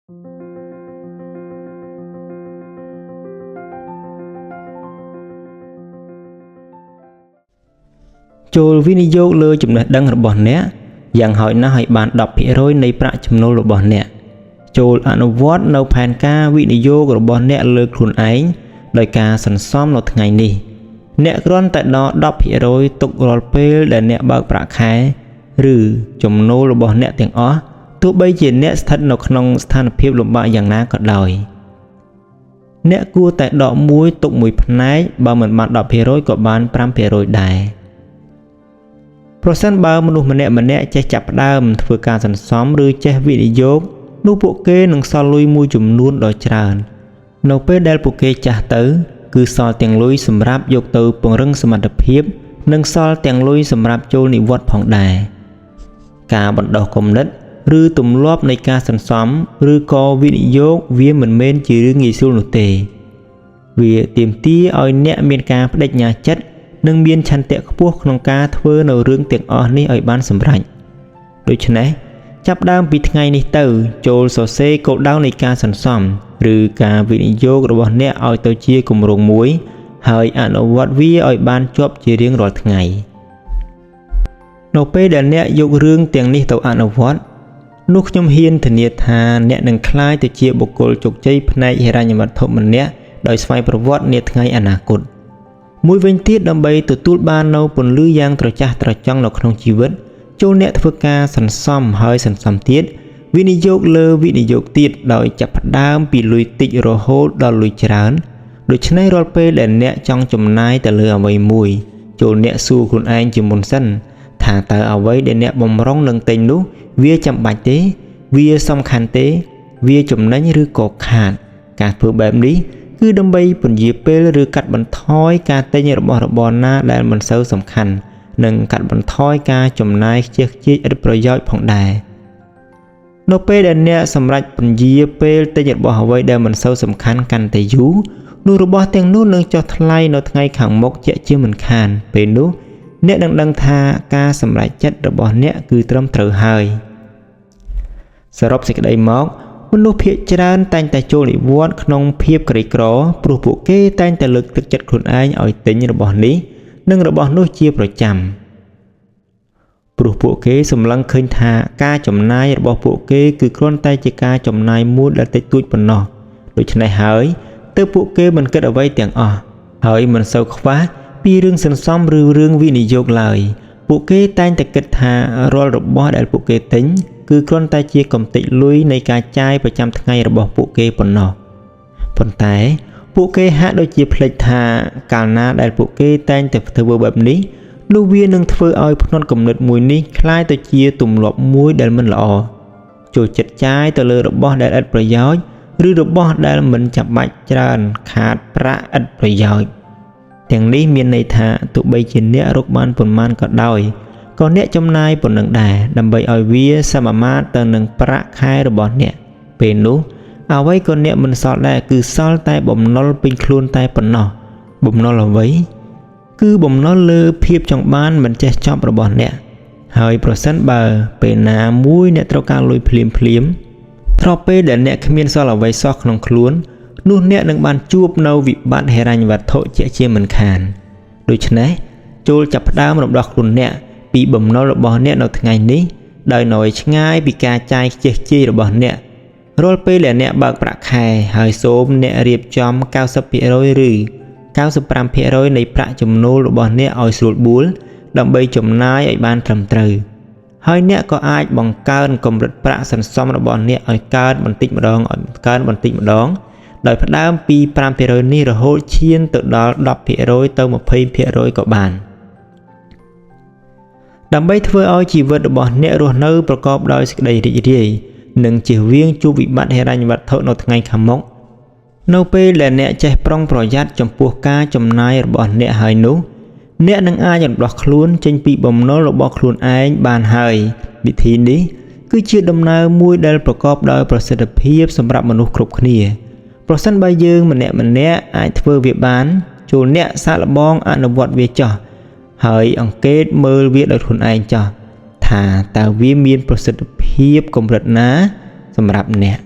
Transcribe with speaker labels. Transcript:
Speaker 1: ចូលវិនិយោគលើចំណេះដឹងរបស់អ្នកយ៉ាងហោចណាស់ឲ្យបាន 10% នៃប្រាក់ចំណូលរបស់អ្នកចូលអនុវត្តនៅផែនការវិនិយោគរបស់អ្នកលើខ្លួនឯងដោយការសន្សំនៅថ្ងៃនេះអ្នកគ្រាន់តែដក 10% ទុករាល់ពេលដែលអ្នកបើកប្រាក់ខែឬចំណូលរបស់អ្នកទាំងអស់ទោះបីជាអ្នកស្ថិតនៅក្នុងស្ថានភាពលំបាកយ៉ាងណាក៏ដោយអ្នកគួរតែដកមួយទុកមួយផ្នែកបើមិនបាន 10% ក៏បាន 5% ដែរប្រសិនបើមនុស្សម្នាក់ចេះចាប់ផ្ដើមធ្វើការសន្សំឬចេះវិនិយោគនោះពួកគេនឹងសល់លុយមួយចំនួនដ៏ច្រើននៅពេលដែលពួកគេចាស់ទៅគឺសល់ទាំងលុយសម្រាប់យកទៅពង្រឹងសមត្ថភាពនិងសល់ទាំងលុយសម្រាប់ចូលនិវត្តន៍ផងដែរការបណ្ដុះគំនិតឬទម្លាប់នៃការសន្សំឬក៏វិនិយោគវាមិនមែនជារឿងងាយស្រួលនោះទេវាទាមទារឲ្យអ្នកមានការបដិញ្ញាចិត្តនិងមានឆន្ទៈខ្ពស់ក្នុងការធ្វើនៅរឿងទាំងអស់នេះឲ្យបានសម្រេចដូច្នេះចាប់ដើមពីថ្ងៃនេះទៅចូលសរសេរគោលដៅនៃការសន្សំឬការវិនិយោគរបស់អ្នកឲ្យទៅជាគម្រោងមួយហើយអនុវត្តវាឲ្យបានជាប់ជារៀងរាល់ថ្ងៃនៅពេលដែលអ្នកយករឿងទាំងនេះទៅអនុវត្តនោះខ្ញុំហ៊ានធានាថាអ្នកនឹងក្លាយទៅជាបុគ្គលជោគជ័យផ្នែកហិរញ្ញវត្ថុម្នាក់ដោយស្វ័យប្រវត្តិនាថ្ងៃអនាគតមួយវិញទៀតដើម្បីទទួលបាននូវពន្លឺយ៉ាងត្រចះត្រចង់នៅក្នុងជីវិតចូលអ្នកធ្វើការសន្សំហើយសន្សំទៀតវិនិយោគលើវិនិយោគទៀតដោយចាប់ផ្ដើមពីលុយតិចរហូតដល់លុយច្រើនដូច្នេះរាល់ពេលដែលអ្នកចង់ចំណាយទៅលើអ្វីមួយចូលអ្នកសួរខ្លួនឯងជាមុនសិនថាតើអ្វីដែលអ្នកបំរុងនឹងទិញនោះវាចាំបាច់ទេវាសំខាន់ទេវាចំណេញឬក៏ខាតការធ្វើបែបនេះគឺដើម្បីពន្យាពេលឬកាត់បន្ថយការទិញរបស់របរណាដែលមិនសូវសំខាន់និងកាត់បន្ថយការចំណាយខ្ជះខ្ជាយឥតប្រយោជន៍ផងដែរនៅពេលដែលអ្នកសម្រេចពន្យាពេលទិញរបស់អ្វីដែលមិនសូវសំខាន់កាន់តែយូរនោះរបស់ទាំងនោះនឹងចុះថ្លៃនៅថ្ងៃខាងមុខជាក់ជាមិនខានពេលនោះអ្នកនឹងដឹងថាការសម្រេចចិត្តរបស់អ្នកគឺត្រឹមត្រូវហើយសរុបសេចក្តីមកមនុស្សភាគច្រើនតែងតែចូលនិវត្តន៍ក្នុងភាពក្រីក្រព្រោះពួកគេតែងតែលើកទឹកចិត្តខ្លួនឯងឲ្យទិញរបស់នេះនិងរបស់នោះជាប្រចាំព្រោះពួកគេសម្លឹងឃើញថាការចំណាយរបស់ពួកគេគឺគ្រាន់តែជាការចំណាយមួយដែលតិចតួចប៉ុណ្ណោះដូច្នេះហើយទើបពួកគេមិនគិតអ្វីទាំងអស់ហើយមិនសូវខ្វះពីរឿងសន្សំឬរឿងវិនិយោគឡើយពួកគេតែងតែគិតថារាល់របស់ដែលពួកគេទិញគឺគ្រាន់តែជាកម្ទេចលុយនៃការចាយប្រចាំថ្ងៃរបស់ពួកគេប៉ុណ្ណោះប៉ុន្តែពួកគេហាក់ដូចជាភ្លេចថាកាលណាដែលពួកគេតែងតែធ្វើបែបនេះនោះវានឹងធ្វើឲ្យផ្នត់គំនិតមួយនេះคล้ายទៅជាទម្លាប់មួយដែលមិនល្អចូលចិត្តចាយទៅលើរបស់ដែលឥតប្រយោជន៍ឬរបស់ដែលមិនចាំបាច់ច្រើនខាតប្រាក់ឥតប្រយោជន៍ទាំងនេះមានន័យថាទោះបីជាអ្នករកបានប៉ុន្មានក៏ដោយក៏អ្នកចំណាយប៉ុណ្ណឹងដែរដើម្បីឲ្យវាសមមាត្រទៅនឹងប្រាក់ខែរបស់អ្នកពេលនោះអ្វីក៏អ្នកមិនសល់ដែរគឺសល់តែបំណុលពេញខ្លួនតែប៉ុណ្ណោះបំណុលអ្វីគឺបំណុលលើភាពចង់បានមិនចេះចប់របស់អ្នកហើយប្រសិនបើពេលណាមួយអ្នកត្រូវការលុយភ្លាមស្របពេលដែលអ្នកគ្មានសល់អ្វីសោះក្នុងខ្លួននោះអ្នកនឹងបានជួបនៅវិបត្តិហិរញ្ញវត្ថុជាក់ជាមិនខានដូច្នេះចូលចាប់ផ្ដើមរំដោះខ្លួនអ្នកពីបំណុលរបស់អ្នកនៅថ្ងៃនេះដោយនៅឆ្ងាយពីការចាយខ្ជះខ្ជាយរបស់អ្នករាល់ពេលដែលអ្នកបើកប្រាក់ខែហើយសូមអ្នករៀបចំ 90% ឬ 95% នៃប្រាក់ចំណូលរបស់អ្នកឲ្យស្រួលបួលដើម្បីចំណាយឲ្យបានត្រឹមត្រូវហើយអ្នកក៏អាចបង្កើនកម្រិតប្រាក់សន្សំរបស់អ្នកឲ្យកើនបន្តិចម្ដងដោយផ្ដើមពី 5% នេះរហូតឈានទៅដល់ 10% ទៅ 20% ក៏បានដើម្បីធ្វើឲ្យជីវិតរបស់អ្នករស់នៅប្រកបដោយសេចក្តីរីករាយនិងជៀសវាងជួបវិបត្តិហិរញ្ញវត្ថុនៅថ្ងៃខាងមុខនៅពេលដែលអ្នកចេះប្រុងប្រយ័ត្នចំពោះការចំណាយរបស់អ្នកហើយនោះអ្នកនឹងអាចរំដោះខ្លួនចេញពីបំណុលរបស់ខ្លួនឯងបានហើយវិធីនេះគឺជាដំណើរមួយដែលប្រកបដោយប្រសិទ្ធភាពសម្រាប់មនុស្សគ្រប់គ្នាប្រសិនបើយើងម្នាក់អាចធ្វើវាបានចូលអ្នកសាកល្បងអនុវត្តវាចុះហើយអង្កេតមើលវាដោយខ្លួនឯងចុះថាតើវាមានប្រសិទ្ធភាពកម្រិតណាសម្រាប់អ្នក